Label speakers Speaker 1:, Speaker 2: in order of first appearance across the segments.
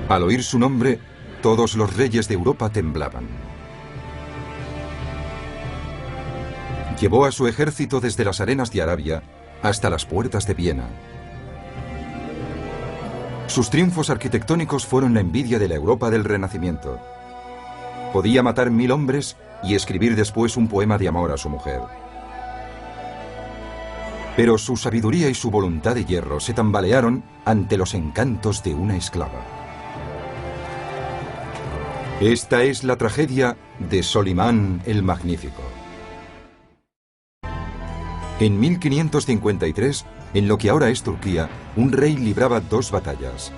Speaker 1: Al oír su nombre, todos los reyes de Europa temblaban. Llevó a su ejército desde las arenas de Arabia hasta las puertas de Viena. Sus triunfos arquitectónicos fueron la envidia de la Europa del Renacimiento. Podía matar 1000 hombres y escribir después un poema de amor a su mujer. Pero su sabiduría y su voluntad de hierro se tambalearon ante los encantos de una esclava. Esta es la tragedia de Solimán el Magnífico. En 1553, en lo que ahora es Turquía, un rey libraba 2 batallas.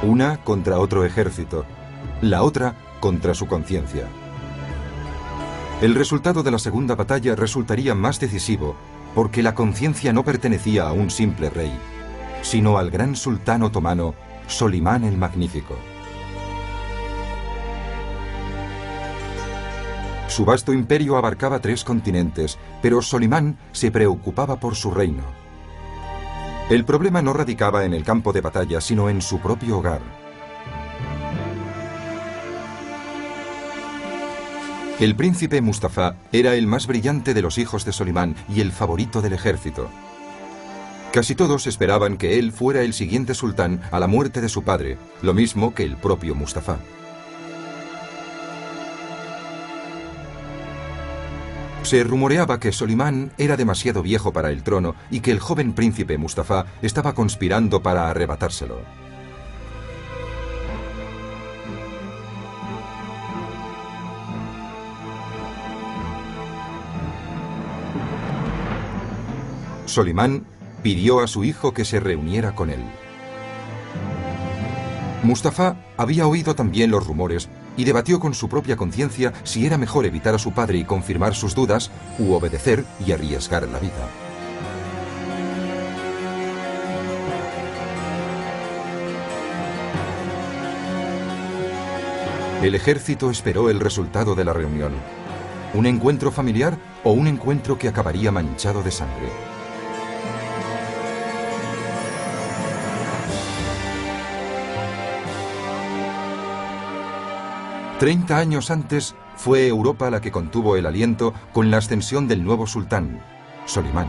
Speaker 1: Una contra otro ejército, la otra contra su conciencia. El resultado de la segunda batalla resultaría más decisivo porque la conciencia no pertenecía a un simple rey, sino al gran sultán otomano Solimán el Magnífico. Su vasto imperio abarcaba 3 continentes, pero Solimán se preocupaba por su reino. El problema no radicaba en el campo de batalla, sino en su propio hogar. El príncipe Mustafa era el más brillante de los hijos de Solimán y el favorito del ejército. Casi todos esperaban que él fuera el siguiente sultán a la muerte de su padre, lo mismo que el propio Mustafa. Se rumoreaba que Solimán era demasiado viejo para el trono y que el joven príncipe Mustafa estaba conspirando para arrebatárselo. Solimán pidió a su hijo que se reuniera con él. Mustafa había oído también los rumores y debatió con su propia conciencia si era mejor evitar a su padre y confirmar sus dudas u obedecer y arriesgar la vida. El ejército esperó el resultado de la reunión. ¿Un encuentro familiar o un encuentro que acabaría manchado de sangre? Treinta años antes fue Europa la que contuvo el aliento con la ascensión del nuevo sultán, Solimán.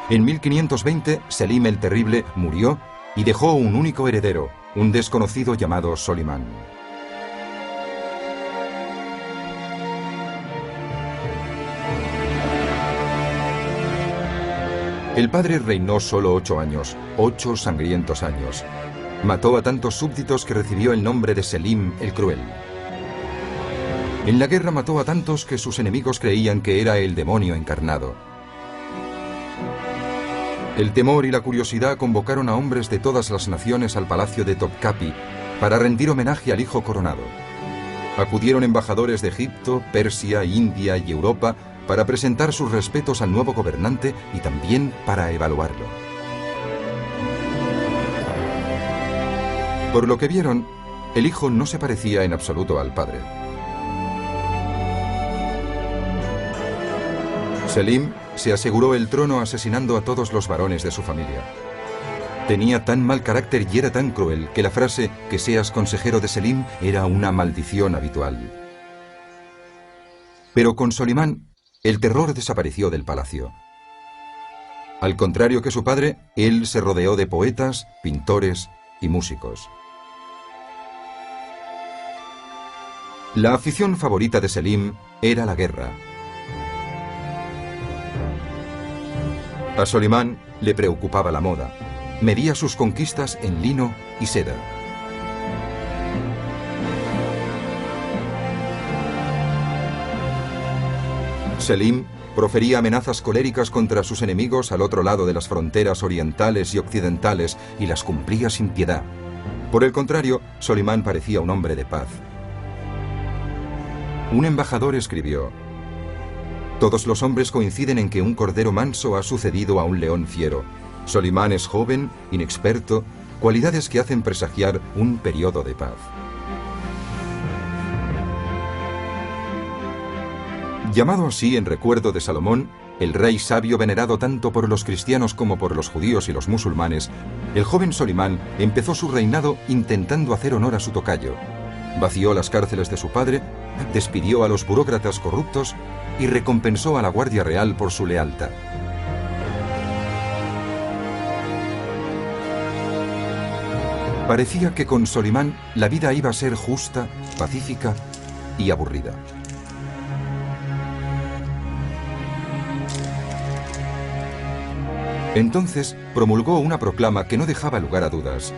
Speaker 1: En 1520, Selim el Terrible murió y dejó un único heredero, un desconocido llamado Solimán. El padre reinó solo 8 años, 8 sangrientos años. Mató a tantos súbditos que recibió el nombre de Selim el Cruel. En la guerra mató a tantos que sus enemigos creían que era el demonio encarnado. El temor y la curiosidad convocaron a hombres de todas las naciones al palacio de Topkapi para rendir homenaje al hijo coronado. Acudieron embajadores de Egipto, Persia, India y Europa para presentar sus respetos al nuevo gobernante y también para evaluarlo. Por lo que vieron, el hijo no se parecía en absoluto al padre. Selim se aseguró el trono asesinando a todos los varones de su familia. Tenía tan mal carácter y era tan cruel que la frase "que seas consejero de Selim" era una maldición habitual. Pero con Solimán, el terror desapareció del palacio. Al contrario que su padre, él se rodeó de poetas, pintores y músicos. La afición favorita de Selim era la guerra. A Solimán le preocupaba la moda. Medía sus conquistas en lino y seda. Selim profería amenazas coléricas contra sus enemigos al otro lado de las fronteras orientales y occidentales y las cumplía sin piedad. Por el contrario, Solimán parecía un hombre de paz. Un embajador escribió: "Todos los hombres coinciden en que un cordero manso ha sucedido a un león fiero. Solimán es joven, inexperto, cualidades que hacen presagiar un periodo de paz". Llamado así en recuerdo de Salomón, El rey sabio venerado tanto por los cristianos como por los judíos y los musulmanes, el joven Solimán empezó su reinado intentando hacer honor a su tocayo. Vació las cárceles de su padre, despidió a los burócratas corruptos y recompensó a la Guardia Real por su lealtad. Parecía que con Solimán la vida iba a ser justa, pacífica y aburrida. Entonces promulgó una proclama que no dejaba lugar a dudas.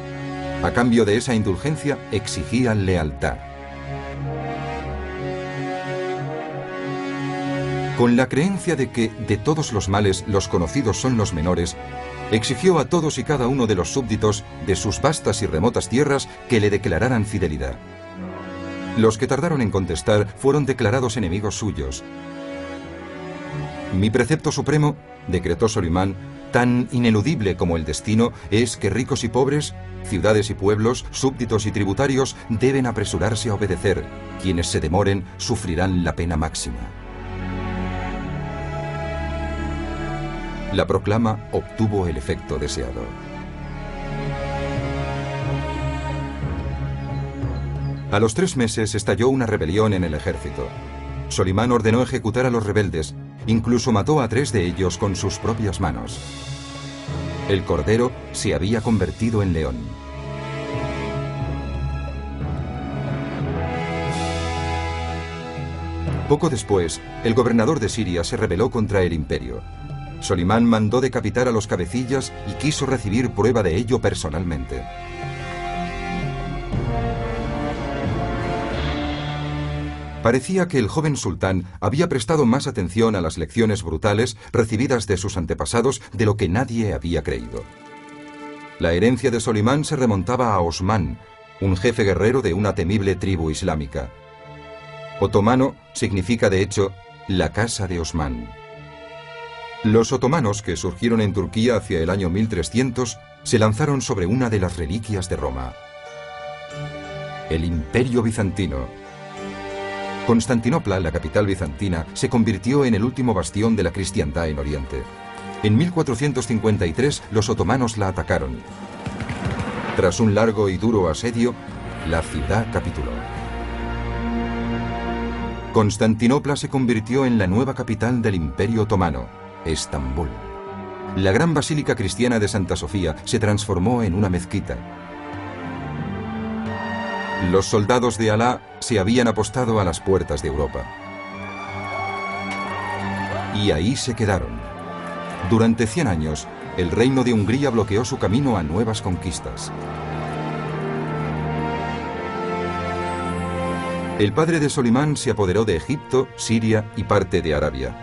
Speaker 1: A cambio de esa indulgencia exigía lealtad. Con la creencia de que de todos los males los conocidos son los menores, exigió a todos y cada uno de los súbditos de sus vastas y remotas tierras que le declararan fidelidad. Los que tardaron en contestar fueron declarados enemigos suyos. Mi precepto supremo, decretó Solimán, tan ineludible como el destino, es que ricos y pobres, ciudades y pueblos, súbditos y tributarios deben apresurarse a obedecer. Quienes se demoren sufrirán la pena máxima. La proclama obtuvo el efecto deseado. A los 3 meses estalló una rebelión en el ejército. Solimán ordenó ejecutar a los rebeldes, incluso mató a 3 de ellos con sus propias manos. El cordero se había convertido en león. Poco después, el gobernador de Siria se rebeló contra el imperio. Solimán mandó decapitar a los cabecillas y quiso recibir prueba de ello personalmente. Parecía que el joven sultán había prestado más atención a las lecciones brutales recibidas de sus antepasados de lo que nadie había creído. La herencia de Solimán se remontaba a Osmán, un jefe guerrero de una temible tribu islámica. Otomano significa de hecho la casa de Osmán. Los otomanos, que surgieron en Turquía hacia el año 1300, se lanzaron sobre una de las reliquias de Roma: el Imperio Bizantino. Constantinopla, la capital bizantina, se convirtió en el último bastión de la cristiandad en Oriente. En 1453 los otomanos la atacaron. Tras un largo y duro asedio, la ciudad capituló. Constantinopla se convirtió en la nueva capital del Imperio Otomano, Estambul. La gran basílica cristiana de Santa Sofía se transformó en una mezquita. Los soldados de Alá se habían apostado a las puertas de Europa. Y ahí se quedaron. Durante 100 años, el reino de Hungría bloqueó su camino a nuevas conquistas. El padre de Solimán se apoderó de Egipto, Siria y parte de Arabia.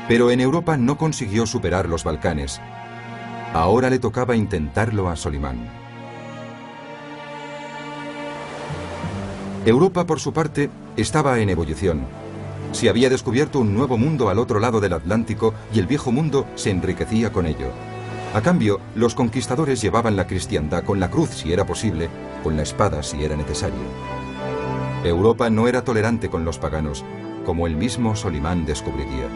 Speaker 1: Pero en Europa no consiguió superar los Balcanes. Ahora le tocaba intentarlo a Solimán. Europa, por su parte, estaba en ebullición. Se había descubierto un nuevo mundo al otro lado del Atlántico y el viejo mundo se enriquecía con ello. A cambio, los conquistadores llevaban la cristiandad con la cruz si era posible, con la espada si era necesario. Europa no era tolerante con los paganos, como el mismo Solimán descubriría.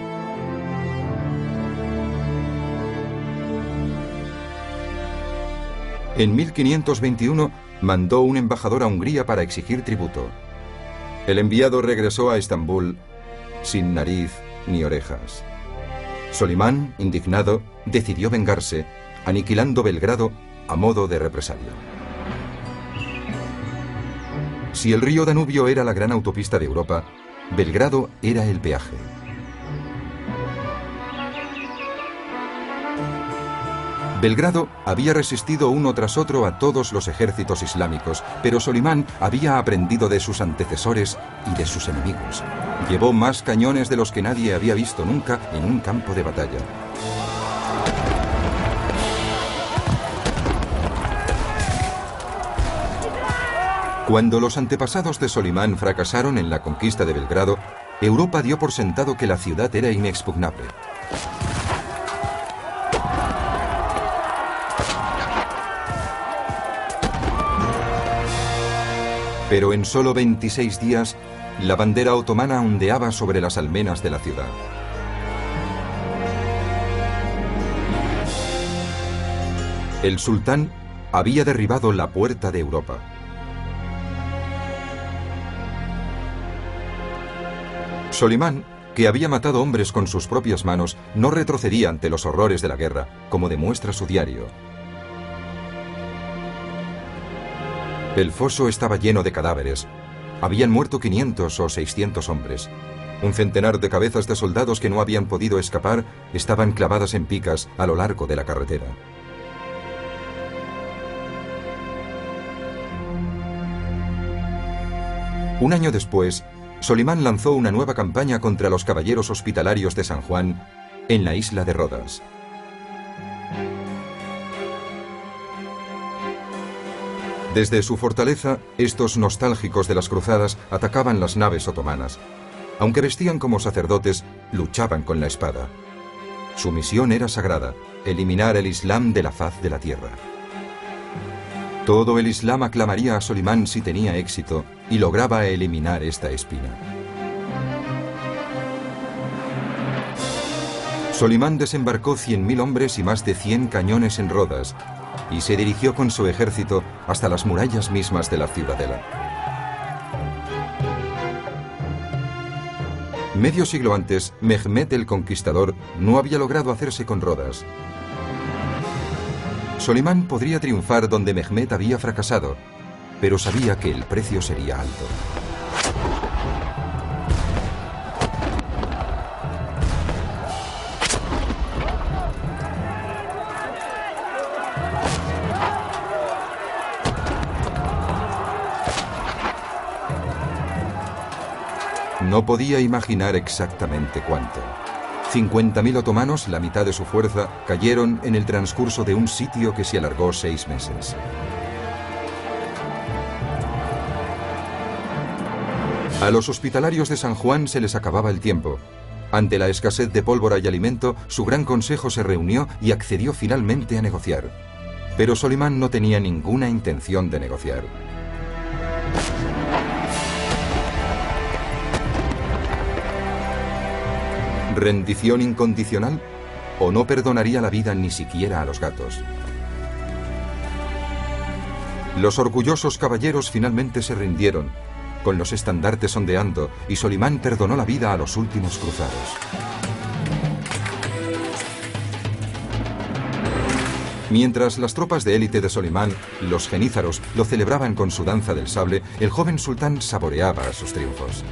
Speaker 1: En 1521 mandó un embajador a Hungría para exigir tributo. El enviado regresó a Estambul sin nariz ni orejas. Solimán, indignado, decidió vengarse, aniquilando Belgrado a modo de represalia. Si el río Danubio era la gran autopista de Europa, Belgrado era el peaje. Belgrado había resistido uno tras otro a todos los ejércitos islámicos, pero Solimán había aprendido de sus antecesores y de sus enemigos. Llevó más cañones de los que nadie había visto nunca en un campo de batalla. Cuando los antepasados de Solimán fracasaron en la conquista de Belgrado, Europa dio por sentado que la ciudad era inexpugnable. Pero en solo 26 días, la bandera otomana ondeaba sobre las almenas de la ciudad. El sultán había derribado la puerta de Europa. Solimán, que había matado hombres con sus propias manos, no retrocedía ante los horrores de la guerra, como demuestra su diario. El foso estaba lleno de cadáveres. Habían muerto 500 o 600 hombres. Un centenar de cabezas de soldados que no habían podido escapar estaban clavadas en picas a lo largo de la carretera. Un año después, Solimán lanzó una nueva campaña contra los caballeros hospitalarios de San Juan en la isla de Rodas. Desde su fortaleza, estos nostálgicos de las cruzadas atacaban las naves otomanas. Aunque vestían como sacerdotes, luchaban con la espada. Su misión era sagrada: eliminar el Islam de la faz de la tierra. Todo el Islam aclamaría a Solimán si tenía éxito y lograba eliminar esta espina. Solimán desembarcó 100.000 hombres y más de 100 cañones en Rodas y se dirigió con su ejército hasta las murallas mismas de la ciudadela. Medio siglo antes, Mehmed el Conquistador no había logrado hacerse con Rodas. Solimán podría triunfar donde Mehmed había fracasado, pero sabía que el precio sería alto. No podía imaginar exactamente cuánto. 50.000 otomanos, la mitad de su fuerza, cayeron en el transcurso de un sitio que se alargó 6 meses. A los hospitalarios de San Juan se les acababa el tiempo. Ante la escasez de pólvora y alimento, su gran consejo se reunió y accedió finalmente a negociar. Pero Solimán no tenía ninguna intención de negociar. ¿Rendición incondicional? ¿O no perdonaría la vida ni siquiera a los gatos? Los orgullosos caballeros finalmente se rindieron, con los estandartes ondeando, y Solimán perdonó la vida a los últimos cruzados. Mientras las tropas de élite de Solimán, los genízaros, lo celebraban con su danza del sable, el joven sultán saboreaba sus triunfos.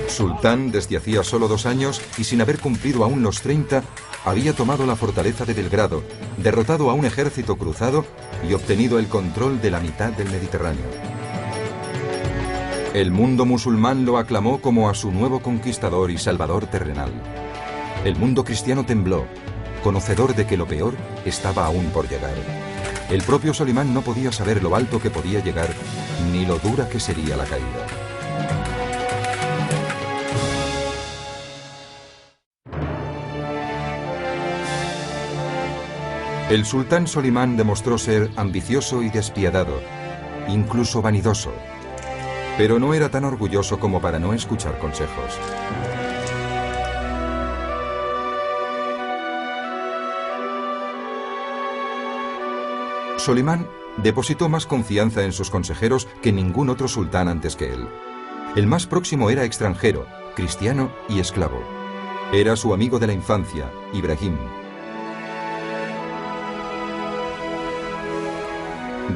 Speaker 1: Sultán, desde hacía solo 2 años y sin haber cumplido aún los 30, había tomado la fortaleza de Belgrado, derrotado a un ejército cruzado y obtenido el control de la mitad del Mediterráneo. El mundo musulmán lo aclamó como a su nuevo conquistador y salvador terrenal. El mundo cristiano tembló, conocedor de que lo peor estaba aún por llegar. El propio Solimán no podía saber lo alto que podía llegar, ni lo dura que sería la caída. El sultán Solimán demostró ser ambicioso y despiadado, incluso vanidoso, pero no era tan orgulloso como para no escuchar consejos. Solimán depositó más confianza en sus consejeros que ningún otro sultán antes que él. El más próximo era extranjero, cristiano y esclavo. Era su amigo de la infancia, Ibrahim.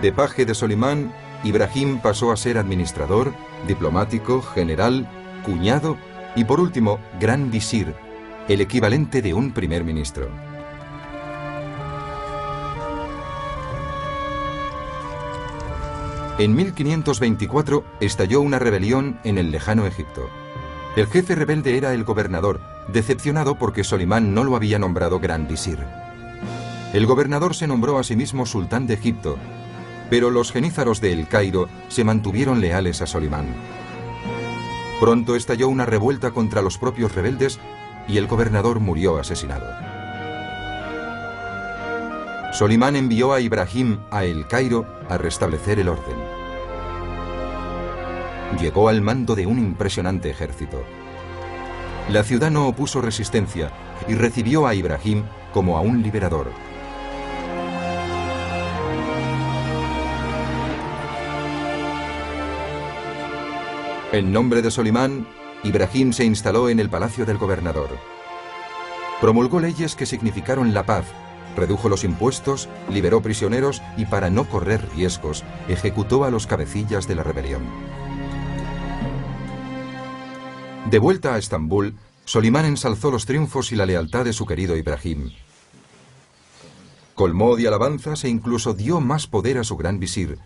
Speaker 1: De paje de Solimán, Ibrahim pasó a ser administrador, diplomático, general, cuñado y por último, gran visir, el equivalente de un primer ministro. En 1524 estalló una rebelión en el lejano Egipto. El jefe rebelde era el gobernador, decepcionado porque Solimán no lo había nombrado gran visir. El gobernador se nombró a sí mismo sultán de Egipto, pero los genízaros de El Cairo se mantuvieron leales a Solimán. Pronto estalló una revuelta contra los propios rebeldes y el gobernador murió asesinado. Solimán envió a Ibrahim a El Cairo a restablecer el orden. Llegó al mando de un impresionante ejército. La ciudad no opuso resistencia y recibió a Ibrahim como a un liberador. En nombre de Solimán, Ibrahim se instaló en el palacio del gobernador. Promulgó leyes que significaron la paz, redujo los impuestos, liberó prisioneros y, para no correr riesgos, ejecutó a los cabecillas de la rebelión. De vuelta a Estambul, Solimán ensalzó los triunfos y la lealtad de su querido Ibrahim. Colmó de alabanzas e incluso dio más poder a su gran visir.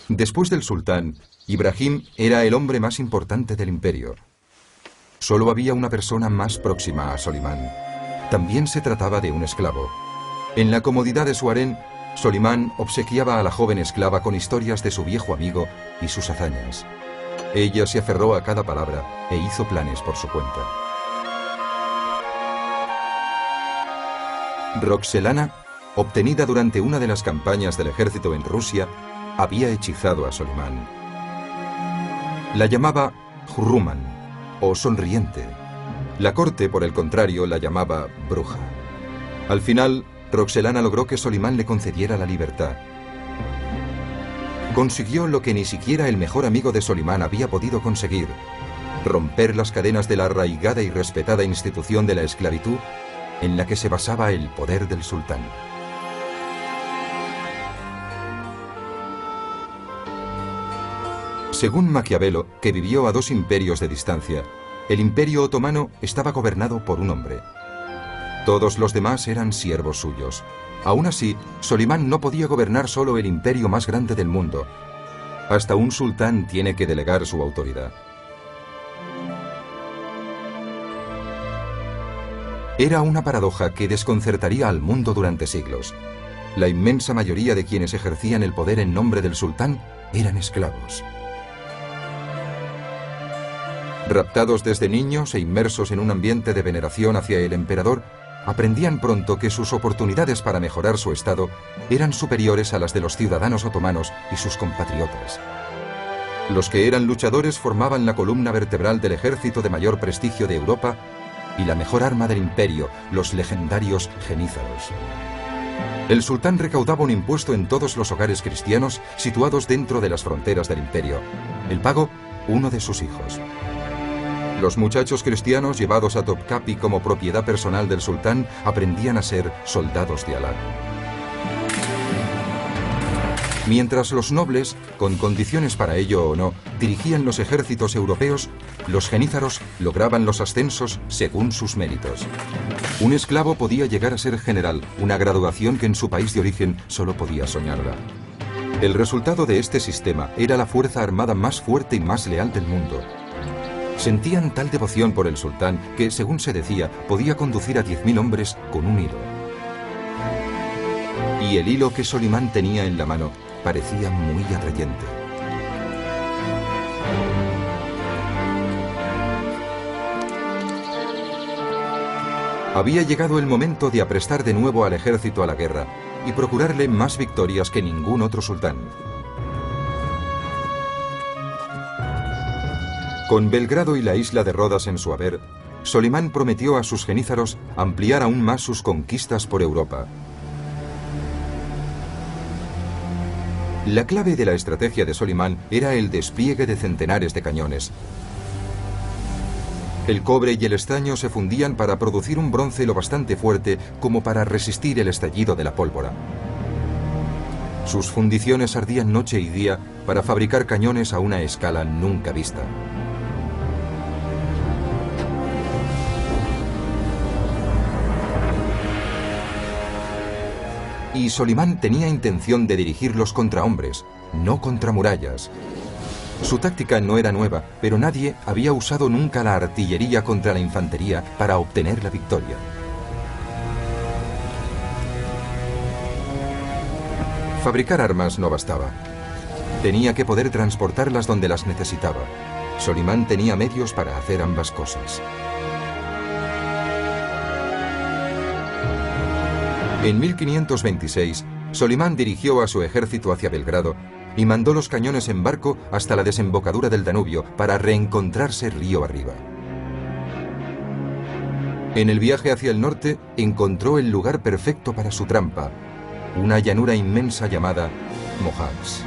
Speaker 1: Después del sultán, Ibrahim era el hombre más importante del imperio. Solo había una persona más próxima a Solimán. También se trataba de un esclavo. En la comodidad de su harén, Solimán obsequiaba a la joven esclava con historias de su viejo amigo y sus hazañas. Ella se aferró a cada palabra e hizo planes por su cuenta. Roxelana, obtenida durante una de las campañas del ejército en Rusia, había hechizado a Solimán. La llamaba Hurruman, o sonriente. La corte, por el contrario, la llamaba bruja. Al final, Roxelana logró que Solimán le concediera la libertad. Consiguió lo que ni siquiera el mejor amigo de Solimán había podido conseguir: romper las cadenas de la arraigada y respetada institución de la esclavitud en la que se basaba el poder del sultán. Según Maquiavelo, que vivió a 2 imperios de distancia, el imperio otomano estaba gobernado por un hombre. Todos los demás eran siervos suyos. Aún así, Solimán no podía gobernar solo el imperio más grande del mundo. Hasta un sultán tiene que delegar su autoridad. Era una paradoja que desconcertaría al mundo durante siglos. La inmensa mayoría de quienes ejercían el poder en nombre del sultán eran esclavos. Raptados desde niños e inmersos en un ambiente de veneración hacia el emperador, aprendían pronto que sus oportunidades para mejorar su estado eran superiores a las de los ciudadanos otomanos y sus compatriotas. Los que eran luchadores formaban la columna vertebral del ejército de mayor prestigio de Europa y la mejor arma del imperio, los legendarios genízaros. El sultán recaudaba un impuesto en todos los hogares cristianos situados dentro de las fronteras del imperio. El pago, uno de sus hijos. Los muchachos cristianos llevados a Topkapi como propiedad personal del sultán aprendían a ser soldados de Alá. Mientras los nobles, con condiciones para ello o no, dirigían los ejércitos europeos, los genízaros lograban los ascensos según sus méritos. Un esclavo podía llegar a ser general, una graduación que en su país de origen solo podía soñarla. El resultado de este sistema era la fuerza armada más fuerte y más leal del mundo. Sentían tal devoción por el sultán que, según se decía, podía conducir a 10.000 hombres con un hilo. Y el hilo que Solimán tenía en la mano parecía muy atrayente. Había llegado el momento de aprestar de nuevo al ejército a la guerra y procurarle más victorias que ningún otro sultán. Con Belgrado y la isla de Rodas en su haber, Solimán prometió a sus genízaros ampliar aún más sus conquistas por Europa. La clave de la estrategia de Solimán era el despliegue de centenares de cañones. El cobre y el estaño se fundían para producir un bronce lo bastante fuerte como para resistir el estallido de la pólvora. Sus fundiciones ardían noche y día para fabricar cañones a una escala nunca vista. Y Solimán tenía intención de dirigirlos contra hombres, no contra murallas. Su táctica no era nueva, pero nadie había usado nunca la artillería contra la infantería para obtener la victoria. Fabricar armas no bastaba. Tenía que poder transportarlas donde las necesitaba. Solimán tenía medios para hacer ambas cosas. En 1526, Solimán dirigió a su ejército hacia Belgrado y mandó los cañones en barco hasta la desembocadura del Danubio para reencontrarse río arriba. En el viaje hacia el norte encontró el lugar perfecto para su trampa, una llanura inmensa llamada Mohács.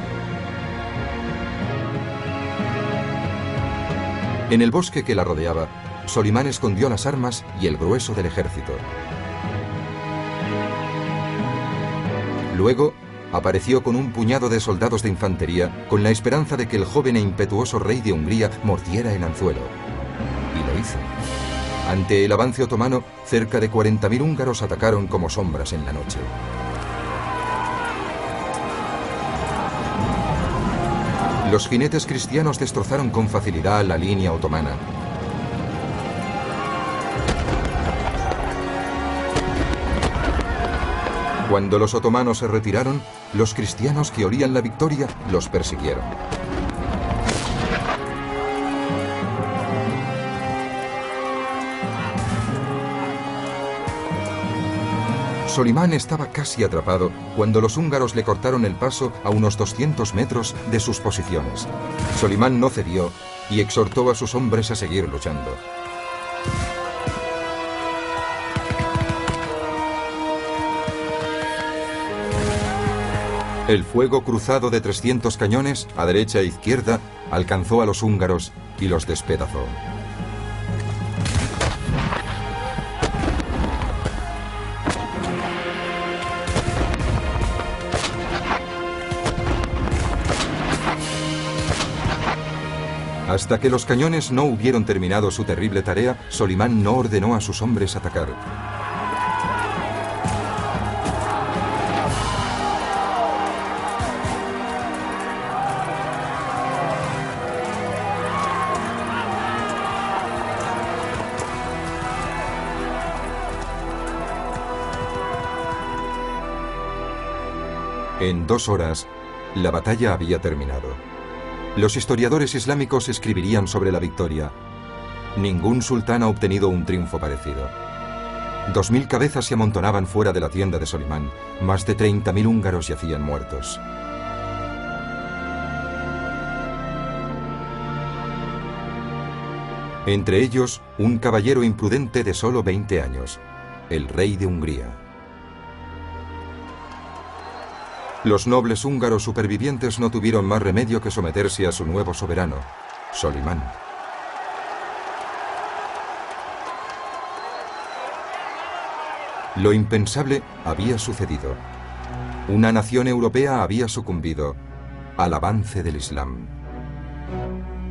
Speaker 1: En el bosque que la rodeaba, Solimán escondió las armas y el grueso del ejército. Luego, apareció con un puñado de soldados de infantería con la esperanza de que el joven e impetuoso rey de Hungría mordiera el anzuelo. Y lo hizo. Ante el avance otomano, cerca de 40.000 húngaros atacaron como sombras en la noche. Los jinetes cristianos destrozaron con facilidad la línea otomana. Cuando los otomanos se retiraron, los cristianos que olían la victoria los persiguieron. Solimán estaba casi atrapado cuando los húngaros le cortaron el paso a unos 200 metros de sus posiciones. Solimán no cedió y exhortó a sus hombres a seguir luchando. El fuego cruzado de 300 cañones, a derecha e izquierda, alcanzó a los húngaros y los despedazó. Hasta que los cañones no hubieron terminado su terrible tarea, Solimán no ordenó a sus hombres atacar. En 2 horas, la batalla había terminado. Los historiadores islámicos escribirían sobre la victoria. Ningún sultán ha obtenido un triunfo parecido. 2000 cabezas se amontonaban fuera de la tienda de Solimán. Más de 30.000 húngaros yacían muertos. Entre ellos, un caballero imprudente de solo 20 años, el rey de Hungría. Los nobles húngaros supervivientes no tuvieron más remedio que someterse a su nuevo soberano, Solimán. Lo impensable había sucedido. Una nación europea había sucumbido al avance del Islam.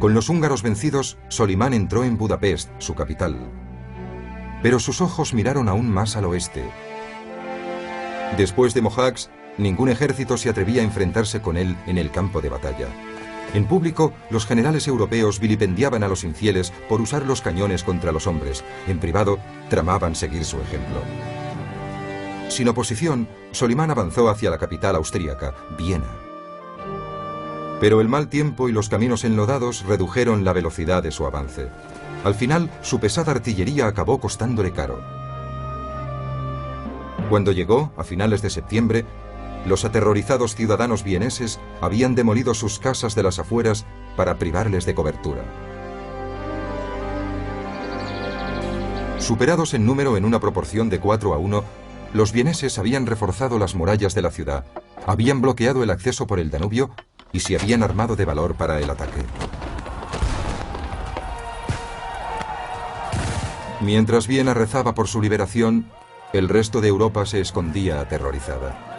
Speaker 1: Con los húngaros vencidos, Solimán entró en Budapest, su capital. Pero sus ojos miraron aún más al oeste. Después de Mohács, ningún ejército se atrevía a enfrentarse con él en el campo de batalla. En público, los generales europeos vilipendiaban a los infieles por usar los cañones contra los hombres. En privado, tramaban seguir su ejemplo. Sin oposición, Solimán avanzó hacia la capital austríaca, Viena. Pero el mal tiempo y los caminos enlodados redujeron la velocidad de su avance. Al final, su pesada artillería acabó costándole caro. Cuando llegó, a finales de septiembre, los aterrorizados ciudadanos vieneses habían demolido sus casas de las afueras para privarles de cobertura. Superados en número en una proporción de 4-1, los vieneses habían reforzado las murallas de la ciudad, habían bloqueado el acceso por el Danubio y se habían armado de valor para el ataque. Mientras Viena rezaba por su liberación, el resto de Europa se escondía aterrorizada.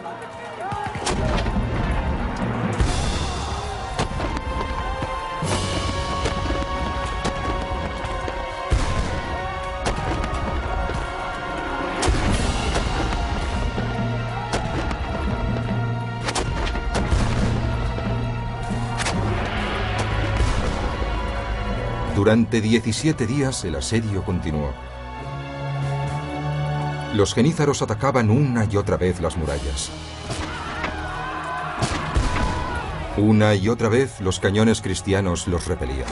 Speaker 1: Durante 17 días el asedio continuó. Los genízaros atacaban una y otra vez las murallas. Una y otra vez los cañones cristianos los repelían.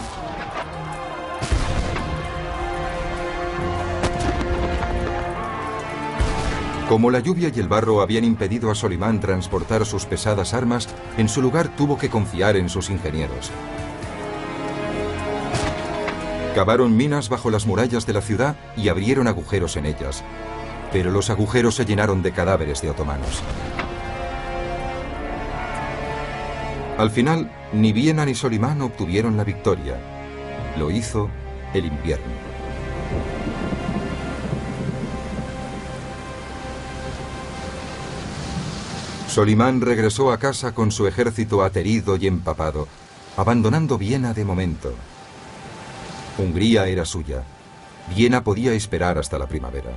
Speaker 1: Como la lluvia y el barro habían impedido a Solimán transportar sus pesadas armas, en su lugar tuvo que confiar en sus ingenieros. Cavaron minas bajo las murallas de la ciudad y abrieron agujeros en ellas. Pero los agujeros se llenaron de cadáveres de otomanos. Al final, ni Viena ni Solimán obtuvieron la victoria. Lo hizo el invierno. Solimán regresó a casa con su ejército aterido y empapado, abandonando Viena de momento. Hungría era suya. Viena podía esperar hasta la primavera.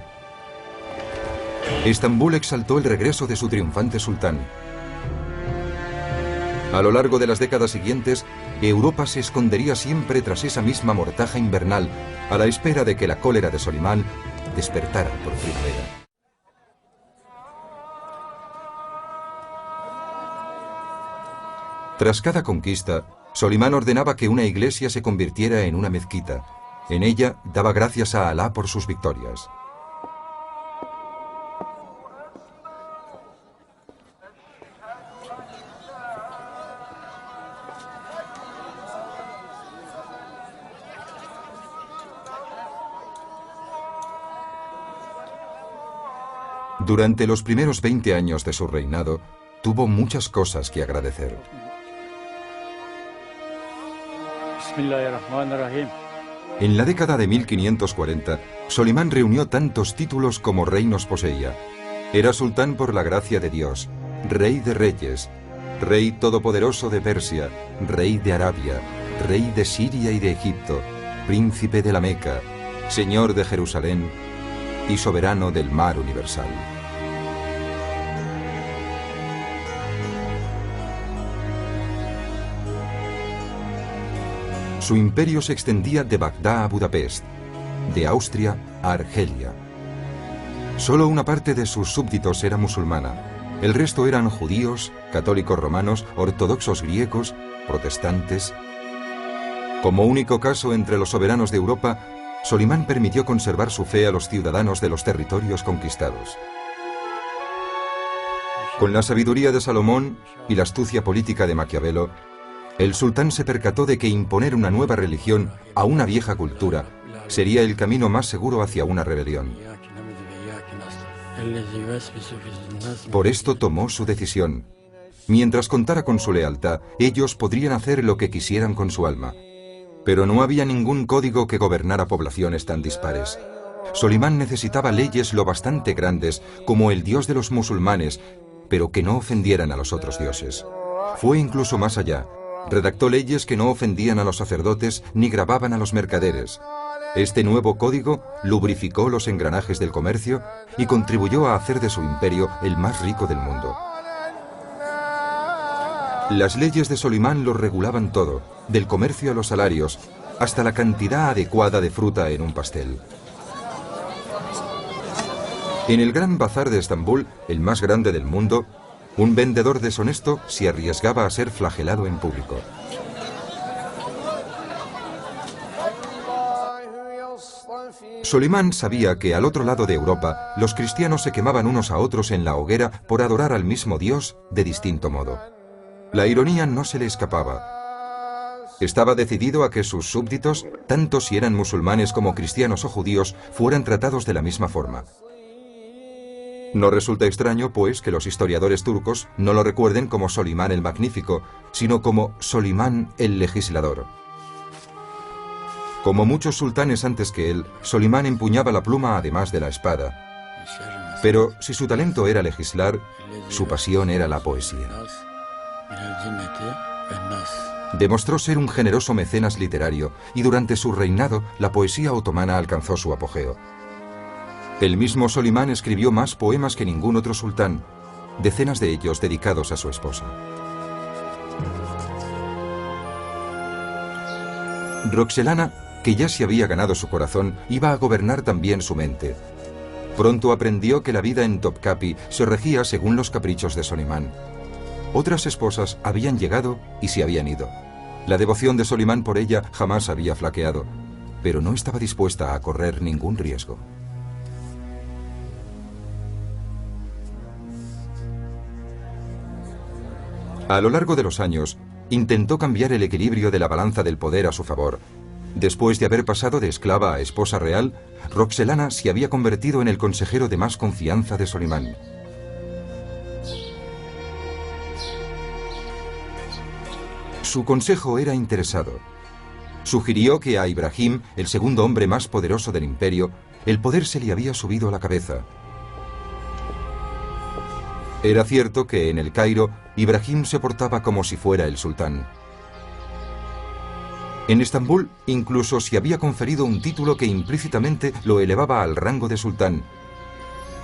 Speaker 1: Estambul exaltó el regreso de su triunfante sultán. A lo largo de las décadas siguientes, Europa se escondería siempre tras esa misma mortaja invernal, a la espera de que la cólera de Solimán despertara por primavera. Tras cada conquista, Solimán ordenaba que una iglesia se convirtiera en una mezquita. En ella daba gracias a Alá por sus victorias. Durante los primeros 20 años de su reinado, tuvo muchas cosas que agradecer. En la década de 1540, Solimán reunió tantos títulos como reinos poseía. Era sultán por la gracia de Dios, rey de reyes, rey todopoderoso de Persia, rey de Arabia, rey de Siria y de Egipto, príncipe de la Meca, señor de Jerusalén y soberano del mar universal. Su imperio se extendía de Bagdad a Budapest, de Austria a Argelia. Solo una parte de sus súbditos era musulmana. El resto eran judíos, católicos romanos, ortodoxos griegos, protestantes. Como único caso entre los soberanos de Europa, Solimán permitió conservar su fe a los ciudadanos de los territorios conquistados. Con la sabiduría de Salomón y la astucia política de Maquiavelo, el sultán se percató de que imponer una nueva religión a una vieja cultura sería el camino más seguro hacia una rebelión. Por esto tomó su decisión. Mientras contara con su lealtad, ellos podrían hacer lo que quisieran con su alma. Pero no había ningún código que gobernara poblaciones tan dispares. Solimán necesitaba leyes lo bastante grandes como el dios de los musulmanes, pero que no ofendieran a los otros dioses. Fue incluso más allá. Redactó leyes que no ofendían a los sacerdotes ni grababan a los mercaderes. Este nuevo código lubrificó los engranajes del comercio y contribuyó a hacer de su imperio el más rico del mundo. Las leyes de Solimán lo regulaban todo, del comercio a los salarios, hasta la cantidad adecuada de fruta en un pastel. En el Gran Bazar de Estambul, el más grande del mundo, un vendedor deshonesto se arriesgaba a ser flagelado en público. Solimán sabía que al otro lado de Europa, los cristianos se quemaban unos a otros en la hoguera por adorar al mismo Dios de distinto modo. La ironía no se le escapaba. Estaba decidido a que sus súbditos, tanto si eran musulmanes como cristianos o judíos, fueran tratados de la misma forma. No resulta extraño, pues, que los historiadores turcos no lo recuerden como Solimán el Magnífico, sino como Solimán el Legislador. Como muchos sultanes antes que él, Solimán empuñaba la pluma además de la espada. Pero si su talento era legislar, su pasión era la poesía. Demostró ser un generoso mecenas literario y durante su reinado la poesía otomana alcanzó su apogeo. El mismo Solimán escribió más poemas que ningún otro sultán, decenas de ellos dedicados a su esposa. Roxelana, que ya se había ganado su corazón, iba a gobernar también su mente. Pronto aprendió que la vida en Topkapi se regía según los caprichos de Solimán. Otras esposas habían llegado y se habían ido. La devoción de Solimán por ella jamás había flaqueado, pero no estaba dispuesta a correr ningún riesgo. A lo largo de los años, intentó cambiar el equilibrio de la balanza del poder a su favor. Después de haber pasado de esclava a esposa real, Roxelana se había convertido en el consejero de más confianza de Solimán. Su consejo era interesado. Sugirió que a Ibrahim, el segundo hombre más poderoso del imperio, el poder se le había subido a la cabeza. Era cierto que en el Cairo, Ibrahim se portaba como si fuera el sultán. En Estambul incluso se había conferido un título que implícitamente lo elevaba al rango de sultán.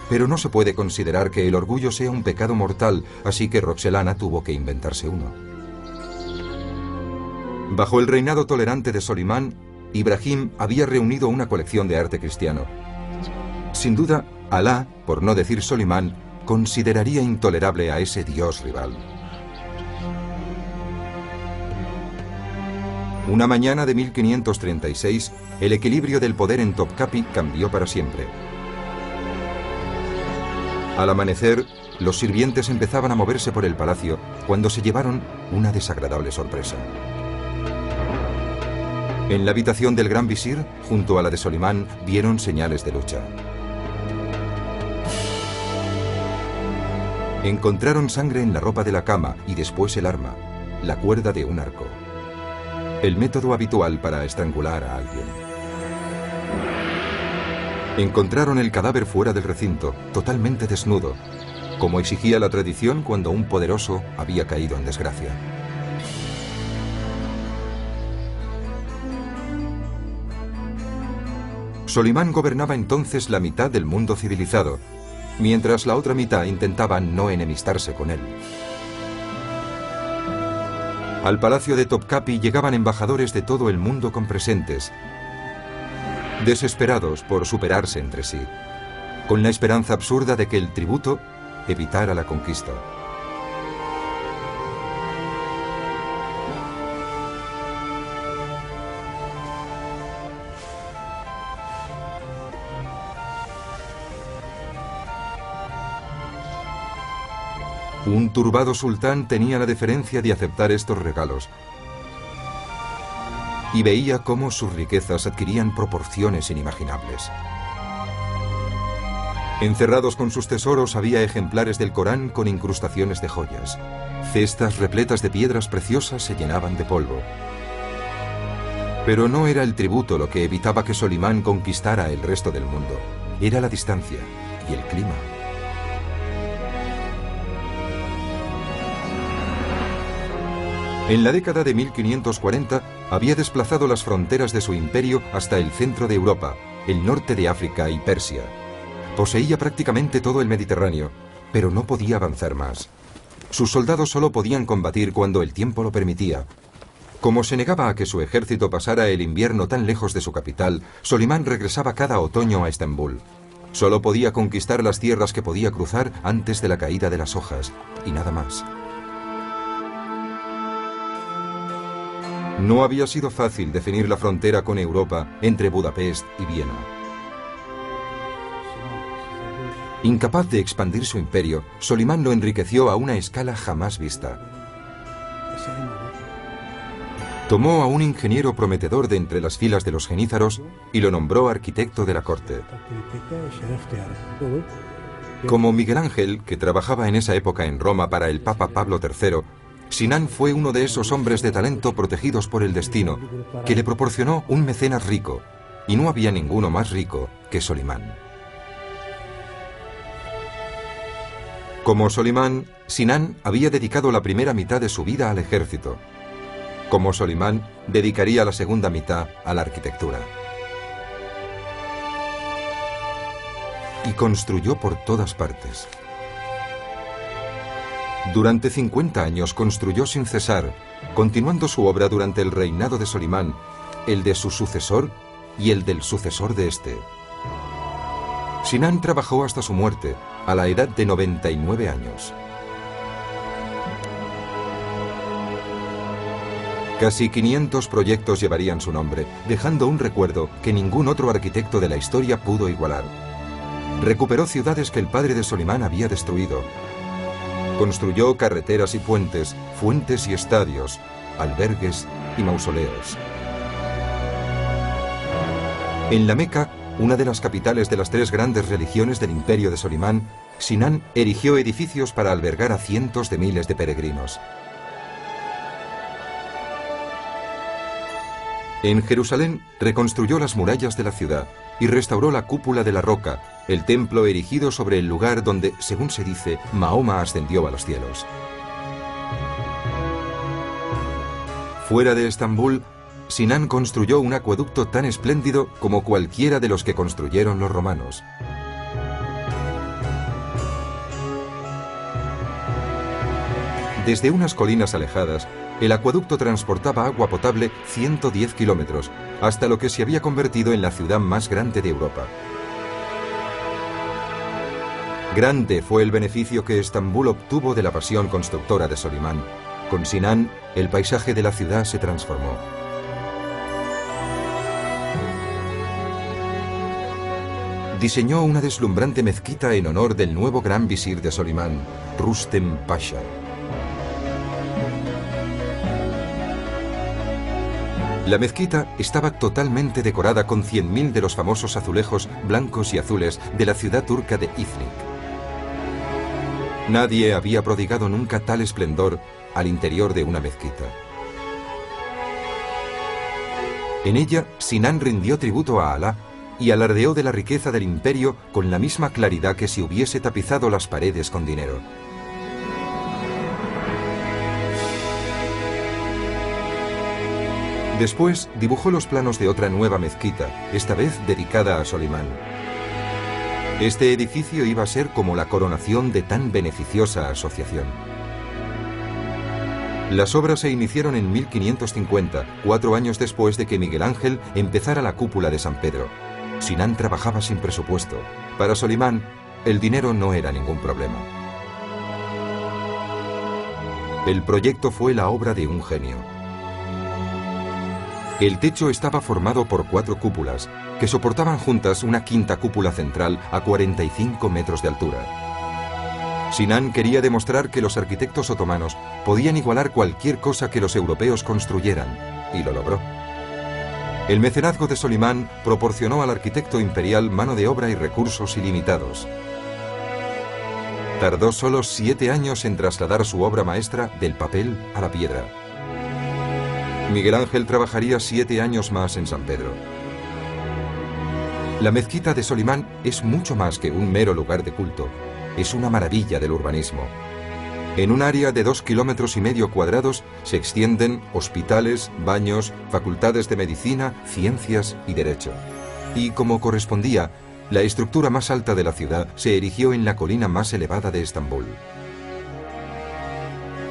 Speaker 1: Pero no se puede considerar que el orgullo sea un pecado mortal, así que Roxelana tuvo que inventarse uno. Bajo el reinado tolerante de Solimán, Ibrahim había reunido una colección de arte cristiano. Sin duda, Alá, por no decir Solimán, consideraría intolerable a ese dios rival. Una mañana de 1536, el equilibrio del poder en Topkapi cambió para siempre. Al amanecer, los sirvientes empezaban a moverse por el palacio cuando se llevaron una desagradable sorpresa. En la habitación del gran visir, junto a la de Solimán, vieron señales de lucha. Encontraron sangre en la ropa de la cama y después el arma, la cuerda de un arco. El método habitual para estrangular a alguien. Encontraron el cadáver fuera del recinto, totalmente desnudo, como exigía la tradición cuando un poderoso había caído en desgracia. Solimán gobernaba entonces la mitad del mundo civilizado, mientras la otra mitad intentaba no enemistarse con él. Al palacio de Topkapi llegaban embajadores de todo el mundo con presentes, desesperados por superarse entre sí, con la esperanza absurda de que el tributo evitara la conquista. Un turbado sultán tenía la deferencia de aceptar estos regalos y veía cómo sus riquezas adquirían proporciones inimaginables. Encerrados con sus tesoros había ejemplares del Corán con incrustaciones de joyas. Cestas repletas de piedras preciosas se llenaban de polvo. Pero no era el tributo lo que evitaba que Solimán conquistara el resto del mundo. Era la distancia y el clima. En la década de 1540 había desplazado las fronteras de su imperio hasta el centro de Europa, el norte de África y Persia. Poseía prácticamente todo el Mediterráneo, pero no podía avanzar más. Sus soldados solo podían combatir cuando el tiempo lo permitía. Como se negaba a que su ejército pasara el invierno tan lejos de su capital, Solimán regresaba cada otoño a Estambul. Solo podía conquistar las tierras que podía cruzar antes de la caída de las hojas, y nada más. No había sido fácil definir la frontera con Europa entre Budapest y Viena. Incapaz de expandir su imperio, Solimán lo enriqueció a una escala jamás vista. Tomó a un ingeniero prometedor de entre las filas de los genízaros y lo nombró arquitecto de la corte. Como Miguel Ángel, que trabajaba en esa época en Roma para el Papa Pablo III, Sinan fue uno de esos hombres de talento protegidos por el destino, que le proporcionó un mecenas rico, y no había ninguno más rico que Solimán. Como Solimán, Sinan había dedicado la primera mitad de su vida al ejército. Como Solimán, dedicaría la segunda mitad a la arquitectura. Y construyó por todas partes. Durante 50 años construyó sin cesar, continuando su obra durante el reinado de Solimán, el de su sucesor y el del sucesor de este. Sinan trabajó hasta su muerte, a la edad de 99 años. Casi 500 proyectos llevarían su nombre, dejando un recuerdo que ningún otro arquitecto de la historia pudo igualar. Recuperó ciudades que el padre de Solimán había destruido. Construyó carreteras y puentes, fuentes y estadios, albergues y mausoleos. En la Meca, una de las capitales de las tres grandes religiones del imperio de Solimán, Sinán erigió edificios para albergar a cientos de miles de peregrinos. En Jerusalén reconstruyó las murallas de la ciudad y restauró la cúpula de la roca, el templo erigido sobre el lugar donde, según se dice, Mahoma ascendió a los cielos. Fuera de Estambul, Sinán construyó un acueducto tan espléndido como cualquiera de los que construyeron los romanos. Desde unas colinas alejadas, el acueducto transportaba agua potable 110 kilómetros, hasta lo que se había convertido en la ciudad más grande de Europa. Grande fue el beneficio que Estambul obtuvo de la pasión constructora de Solimán. Con Sinán, el paisaje de la ciudad se transformó. Diseñó una deslumbrante mezquita en honor del nuevo gran visir de Solimán, Rustem Pasha. La mezquita estaba totalmente decorada con 100.000 de los famosos azulejos blancos y azules de la ciudad turca de Iznik. Nadie había prodigado nunca tal esplendor al interior de una mezquita. En ella, Sinán rindió tributo a Alá y alardeó de la riqueza del imperio con la misma claridad que si hubiese tapizado las paredes con dinero. Después dibujó los planos de otra nueva mezquita, esta vez dedicada a Solimán. Este edificio iba a ser como la coronación de tan beneficiosa asociación. Las obras se iniciaron en 1550, 4 años después de que Miguel Ángel empezara la cúpula de San Pedro. Sinán trabajaba sin presupuesto. Para Solimán, el dinero no era ningún problema. El proyecto fue la obra de un genio. El techo estaba formado por 4 cúpulas, que soportaban juntas una quinta cúpula central a 45 metros de altura. Sinán quería demostrar que los arquitectos otomanos podían igualar cualquier cosa que los europeos construyeran, y lo logró. El mecenazgo de Solimán proporcionó al arquitecto imperial mano de obra y recursos ilimitados. Tardó solo 7 años en trasladar su obra maestra del papel a la piedra. Miguel Ángel trabajaría 7 años más en San Pedro. La mezquita de Solimán es mucho más que un mero lugar de culto. Es una maravilla del urbanismo. En un área de 2,5 kilómetros cuadrados se extienden hospitales, baños, facultades de medicina, ciencias y derecho. Y como correspondía, la estructura más alta de la ciudad se erigió en la colina más elevada de Estambul.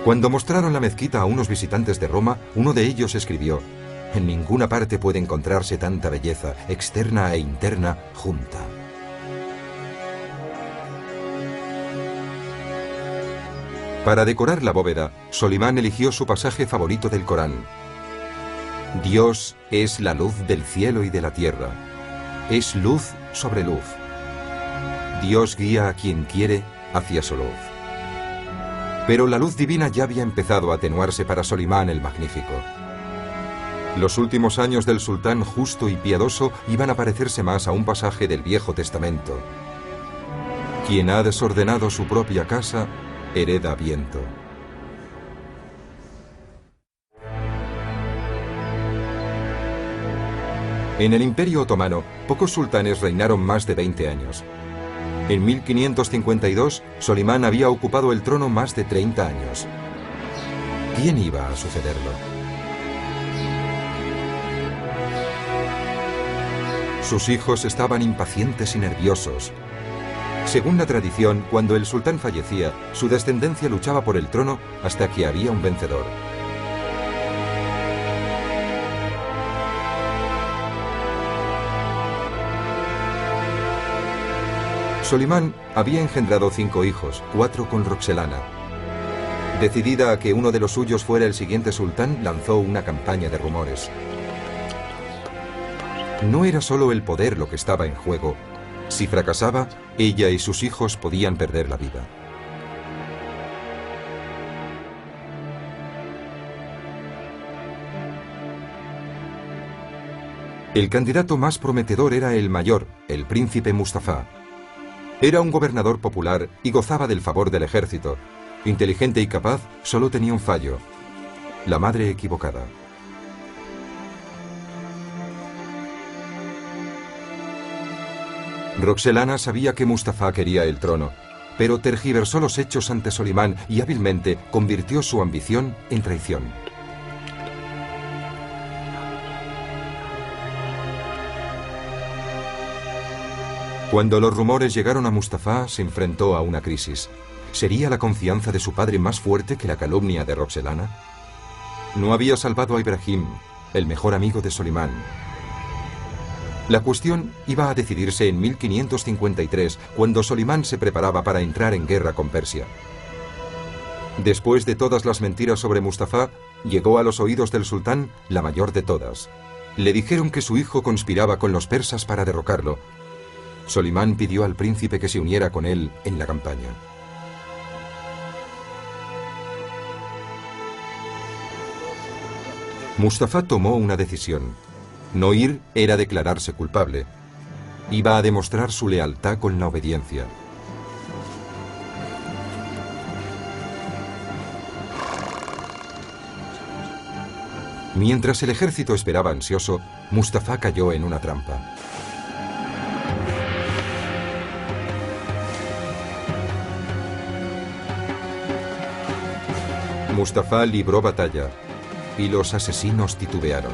Speaker 1: Cuando mostraron la mezquita a unos visitantes de Roma, uno de ellos escribió: «En ninguna parte puede encontrarse tanta belleza, externa e interna, junta». Para decorar la bóveda, Solimán eligió su pasaje favorito del Corán. Dios es la luz del cielo y de la tierra. Es luz sobre luz. Dios guía a quien quiere hacia su luz. Pero la luz divina ya había empezado a atenuarse para Solimán el Magnífico. Los últimos años del sultán justo y piadoso iban a parecerse más a un pasaje del Viejo Testamento. Quien ha desordenado su propia casa, hereda viento. En el Imperio Otomano, pocos sultanes reinaron más de 20 años. En 1552, Solimán había ocupado el trono más de 30 años. ¿Quién iba a sucederlo? Sus hijos estaban impacientes y nerviosos. Según la tradición, cuando el sultán fallecía, su descendencia luchaba por el trono hasta que había un vencedor. Solimán había engendrado 5 hijos, 4 con Roxelana. Decidida a que uno de los suyos fuera el siguiente sultán, lanzó una campaña de rumores. No era solo el poder lo que estaba en juego. Si fracasaba, ella y sus hijos podían perder la vida. El candidato más prometedor era el mayor, el príncipe Mustafa. Era un gobernador popular y gozaba del favor del ejército. Inteligente y capaz, solo tenía un fallo: la madre equivocada. Roxelana sabía que Mustafa quería el trono, pero tergiversó los hechos ante Solimán y hábilmente convirtió su ambición en traición. Cuando los rumores llegaron a Mustafa, se enfrentó a una crisis. ¿Sería la confianza de su padre más fuerte que la calumnia de Roxelana? No había salvado a Ibrahim, el mejor amigo de Solimán. La cuestión iba a decidirse en 1553, cuando Solimán se preparaba para entrar en guerra con Persia. Después de todas las mentiras sobre Mustafa, llegó a los oídos del sultán la mayor de todas. Le dijeron que su hijo conspiraba con los persas para derrocarlo. Solimán pidió al príncipe que se uniera con él en la campaña. Mustafa tomó una decisión. No ir era declararse culpable. Iba a demostrar su lealtad con la obediencia. Mientras el ejército esperaba ansioso, Mustafa cayó en una trampa. Mustafa libró batalla y los asesinos titubearon.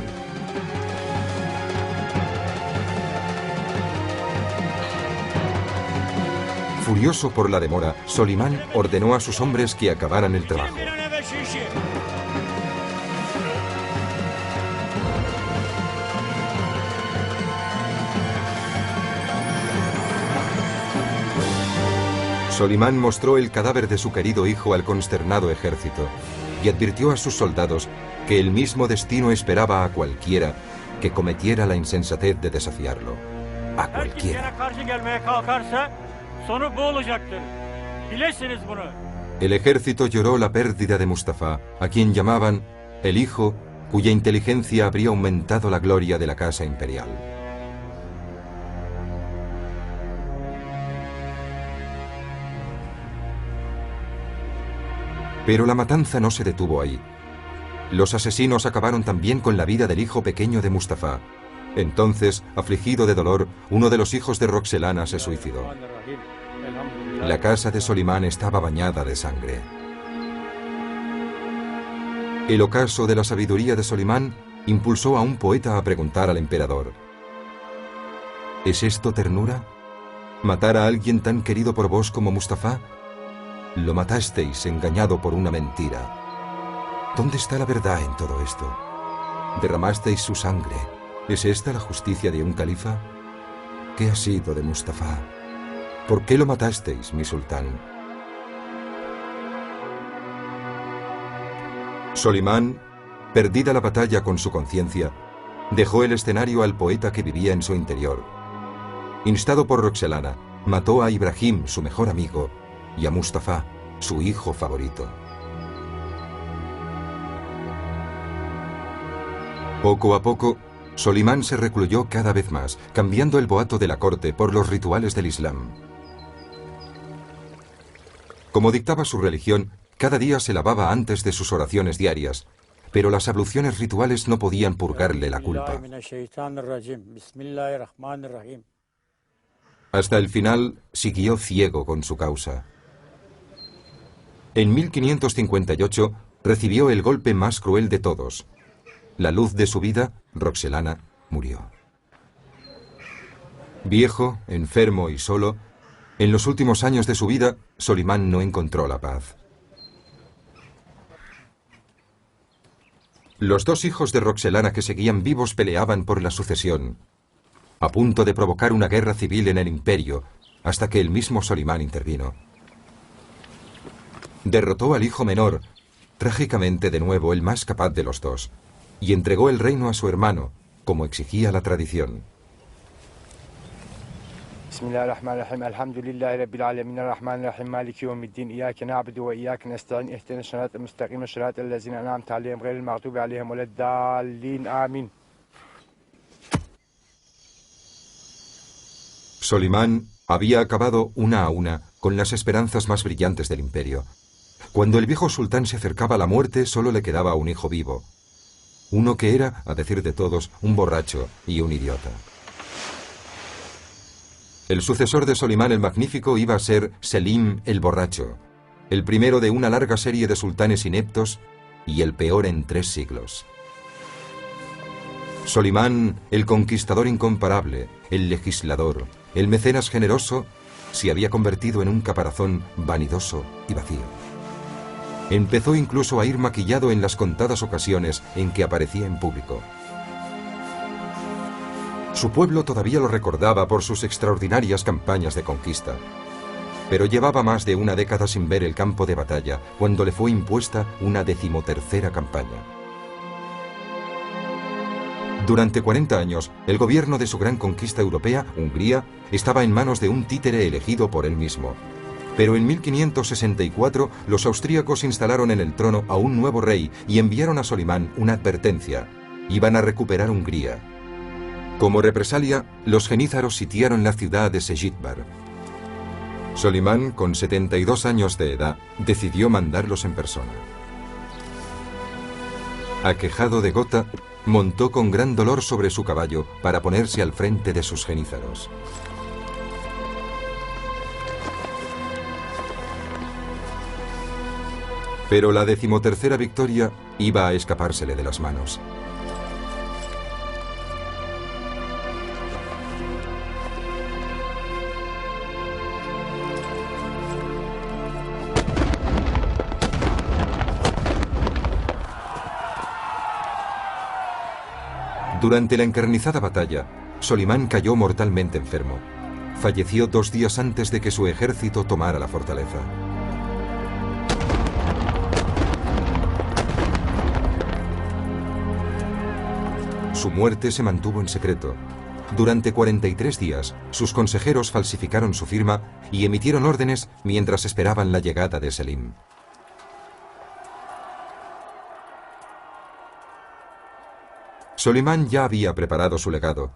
Speaker 1: Furioso por la demora, Solimán ordenó a sus hombres que acabaran el trabajo. Solimán mostró el cadáver de su querido hijo al consternado ejército y advirtió a sus soldados que el mismo destino esperaba a cualquiera que cometiera la insensatez de desafiarlo. A cualquiera. El ejército lloró la pérdida de Mustafa, a quien llamaban el hijo cuya inteligencia habría aumentado la gloria de la casa imperial. Pero la matanza no se detuvo ahí. Los asesinos acabaron también con la vida del hijo pequeño de Mustafa. Entonces, afligido de dolor, uno de los hijos de Roxelana se suicidó. La casa de Solimán estaba bañada de sangre. El ocaso de la sabiduría de Solimán impulsó a un poeta a preguntar al emperador: ¿es esto ternura? ¿Matar a alguien tan querido por vos como Mustafa? Lo matasteis engañado por una mentira. ¿Dónde está la verdad en todo esto? Derramasteis su sangre. ¿Es esta la justicia de un califa? ¿Qué ha sido de Mustafa? ¿Por qué lo matasteis, mi sultán? Solimán, perdida la batalla con su conciencia, dejó el escenario al poeta que vivía en su interior. Instado por Roxelana, mató a Ibrahim, su mejor amigo, y a Mustafa, su hijo favorito. Poco a poco, Solimán se recluyó cada vez más, cambiando el boato de la corte por los rituales del Islam. Como dictaba su religión, cada día se lavaba antes de sus oraciones diarias, pero las abluciones rituales no podían purgarle la culpa. Hasta el final, siguió ciego con su causa. En 1558 recibió el golpe más cruel de todos. La luz de su vida, Roxelana, murió. Viejo, enfermo y solo, en los últimos años de su vida, Solimán no encontró la paz. Los dos hijos de Roxelana que seguían vivos peleaban por la sucesión, a punto de provocar una guerra civil en el imperio, hasta que el mismo Solimán intervino. Derrotó al hijo menor, trágicamente de nuevo el más capaz de los dos, y entregó el reino a su hermano, como exigía la tradición.
Speaker 2: بسم الله الرحمن الرحيم الحمد لله رب العالمين الرحمن الرحيم مالك يوم الدين إياك نعبد وإياك نستعين اهدنا الصراط المستقيم صراط الذين أنعمت عليهم غير المغضوب عليهم ولا الضالين آمين.
Speaker 1: Solimán había acabado una a una con las esperanzas más brillantes del imperio. Cuando el viejo sultán se acercaba a la muerte, solo le quedaba un hijo vivo. Uno que era, a decir de todos, un borracho y un idiota. El sucesor de Solimán el Magnífico iba a ser Selim el Borracho, el primero de una larga serie de sultanes ineptos y el peor en 3 siglos. Solimán, el conquistador incomparable, el legislador, el mecenas generoso, se había convertido en un caparazón vanidoso y vacío. Empezó incluso a ir maquillado en las contadas ocasiones en que aparecía en público. Su pueblo todavía lo recordaba por sus extraordinarias campañas de conquista, pero llevaba más de una década sin ver el campo de batalla cuando le fue impuesta una 13ª campaña. Durante 40 años, el gobierno de su gran conquista europea, Hungría, estaba en manos de un títere elegido por él mismo. Pero en 1564 los austríacos instalaron en el trono a un nuevo rey y enviaron a Solimán una advertencia. Iban a recuperar Hungría. Como represalia, los genízaros sitiaron la ciudad de Sejitbar. Solimán, con 72 años de edad, decidió mandarlos en persona. Aquejado de gota, montó con gran dolor sobre su caballo para ponerse al frente de sus genízaros. Pero la 13ª victoria iba a escapársele de las manos. Durante la encarnizada batalla, Solimán cayó mortalmente enfermo. Falleció 2 días antes de que su ejército tomara la fortaleza. Su muerte se mantuvo en secreto. Durante 43 días, sus consejeros falsificaron su firma y emitieron órdenes mientras esperaban la llegada de Selim. Solimán ya había preparado su legado.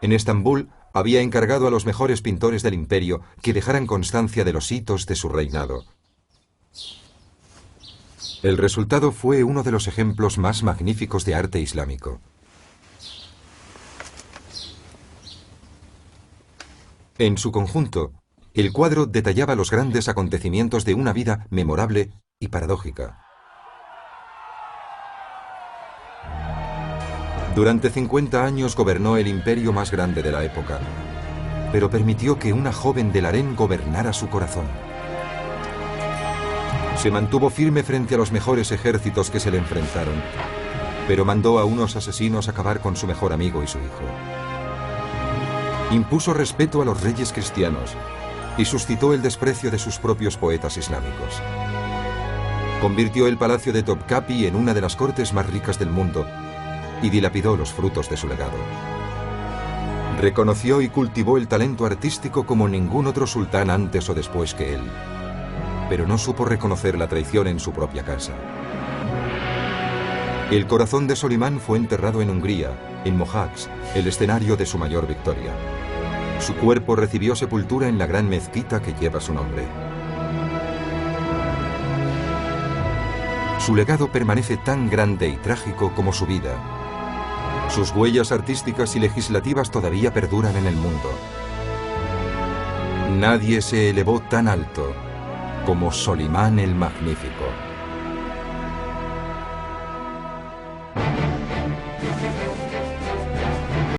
Speaker 1: En Estambul había encargado a los mejores pintores del imperio que dejaran constancia de los hitos de su reinado. El resultado fue uno de los ejemplos más magníficos de arte islámico. En su conjunto, el cuadro detallaba los grandes acontecimientos de una vida memorable y paradójica. Durante 50 años gobernó el imperio más grande de la época, pero permitió que una joven del harén gobernara su corazón. Se mantuvo firme frente a los mejores ejércitos que se le enfrentaron, pero mandó a unos asesinos acabar con su mejor amigo y su hijo. Impuso respeto a los reyes cristianos y suscitó el desprecio de sus propios poetas islámicos. Convirtió el palacio de Topkapi en una de las cortes más ricas del mundo y dilapidó los frutos de su legado. Reconoció y cultivó el talento artístico como ningún otro sultán antes o después que él, pero no supo reconocer la traición en su propia casa. El corazón de Solimán fue enterrado en Hungría, en Mohacs, el escenario de su mayor victoria. Su cuerpo recibió sepultura en la gran mezquita que lleva su nombre. Su legado permanece tan grande y trágico como su vida. Sus huellas artísticas y legislativas todavía perduran en el mundo. Nadie se elevó tan alto como Solimán el Magnífico.